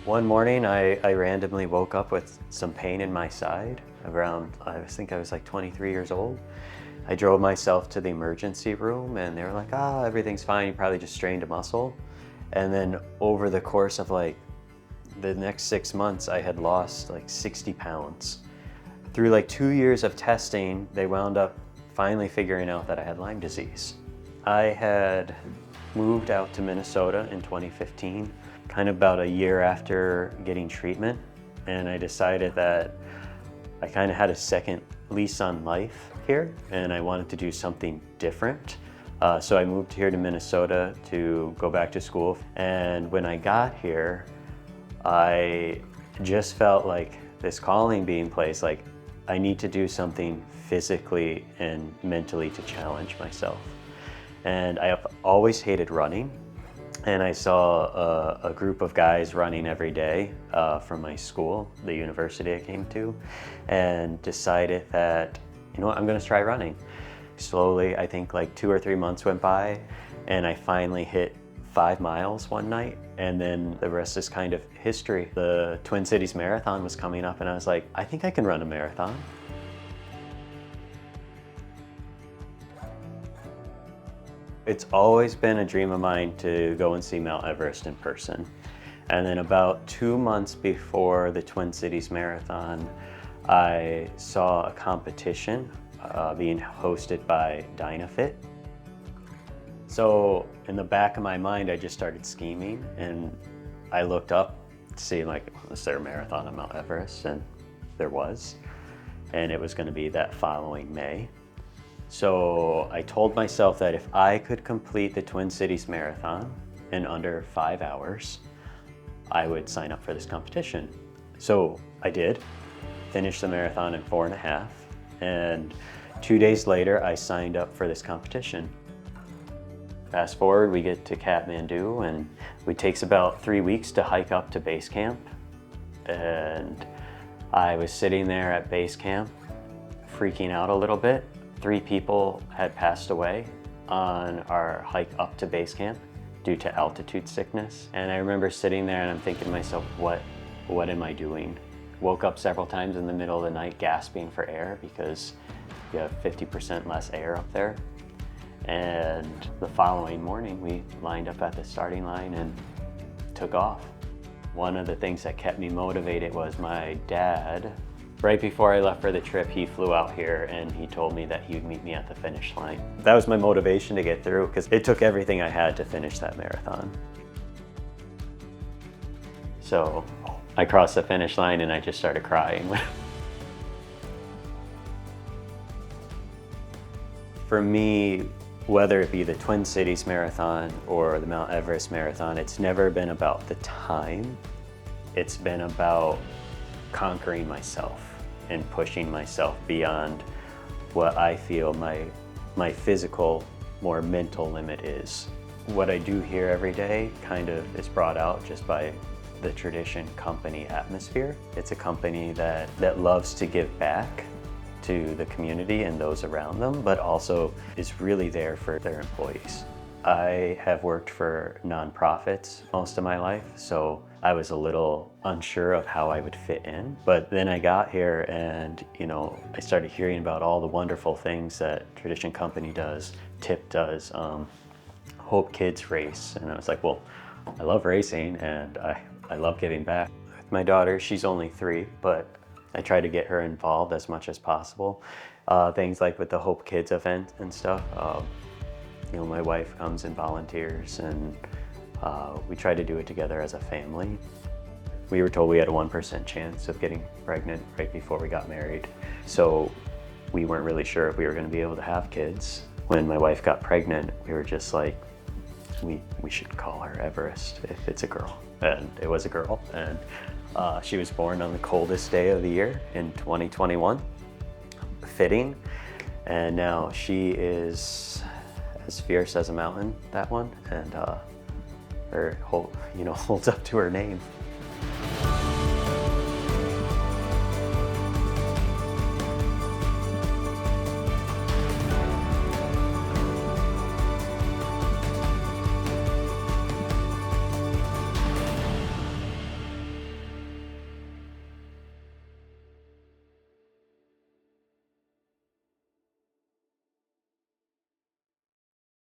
One morning, I randomly woke up with some pain in my side around, I think I was like 23 years old. I drove myself to the emergency room and they were like, everything's fine, you probably just strained a muscle. And then over the course of like the next 6 months, I had lost like 60 pounds. Through like 2 years of testing, they wound up finally figuring out that I had Lyme disease. I had moved out to Minnesota in 2015, kind of about a year after getting treatment, and I decided that I kind of had a second lease on life here and I wanted to do something different. So I moved here to Minnesota to go back to school. And when I got here, I just felt like this calling being placed, like I need to do something physically and mentally to challenge myself. And I have always hated running. And I saw a group of guys running every day from my school, the university I came to, and decided that, you know what, I'm gonna try running. Slowly, I think like 2 or 3 months went by, and I finally hit 5 miles one night, and then the rest is kind of history. The Twin Cities Marathon was coming up, and I was like, I think I can run a marathon. It's always been a dream of mine to go and see Mount Everest in person. And then about 2 months before the Twin Cities Marathon, I saw a competition being hosted by Dynafit. So in the back of my mind, I just started scheming, and I looked up to see, like, is there a marathon on Mount Everest? And there was, and it was gonna be that following May. So I told myself that if I could complete the Twin Cities Marathon in under 5 hours, I would sign up for this competition. So I did, finished the marathon in 4.5, and 2 days later, I signed up for this competition. Fast forward, we get to Kathmandu, and it takes about 3 weeks to hike up to base camp. And I was sitting there at base camp, freaking out a little bit. 3 people had passed away on our hike up to base camp due to altitude sickness. And I remember sitting there and I'm thinking to myself, what am I doing? Woke up several times in the middle of the night gasping for air because you have 50% less air up there. And the following morning, we lined up at the starting line and took off. One of the things that kept me motivated was my dad. Right before I left for the trip, he flew out here and he told me that he would meet me at the finish line. That was my motivation to get through, because it took everything I had to finish that marathon. So I crossed the finish line and I just started crying. For me, whether it be the Twin Cities Marathon or the Mount Everest Marathon, it's never been about the time. It's been about conquering myself and pushing myself beyond what I feel my physical, more mental limit is. What I do here every day kind of is brought out just by the Tradition company atmosphere. It's a company that loves to give back to the community and those around them, but also is really there for their employees. I have worked for nonprofits most of my life, so I was a little unsure of how I would fit in. But then I got here and, I started hearing about all the wonderful things that Tradition Company does, TIP does, Hope Kids race. And I was like, well, I love racing and I love giving back. With my daughter, she's only 3, but I try to get her involved as much as possible. Things like with the Hope Kids event and stuff. My wife comes and volunteers, and we try to do it together as a family. We were told we had a 1% chance of getting pregnant right before we got married. So we weren't really sure if we were going to be able to have kids. When my wife got pregnant, we were just like, we should call her Everest if it's a girl. And it was a girl. And she was born on the coldest day of the year in 2021. Fitting. And now she is as fierce as a mountain, that one, and holds up to her name.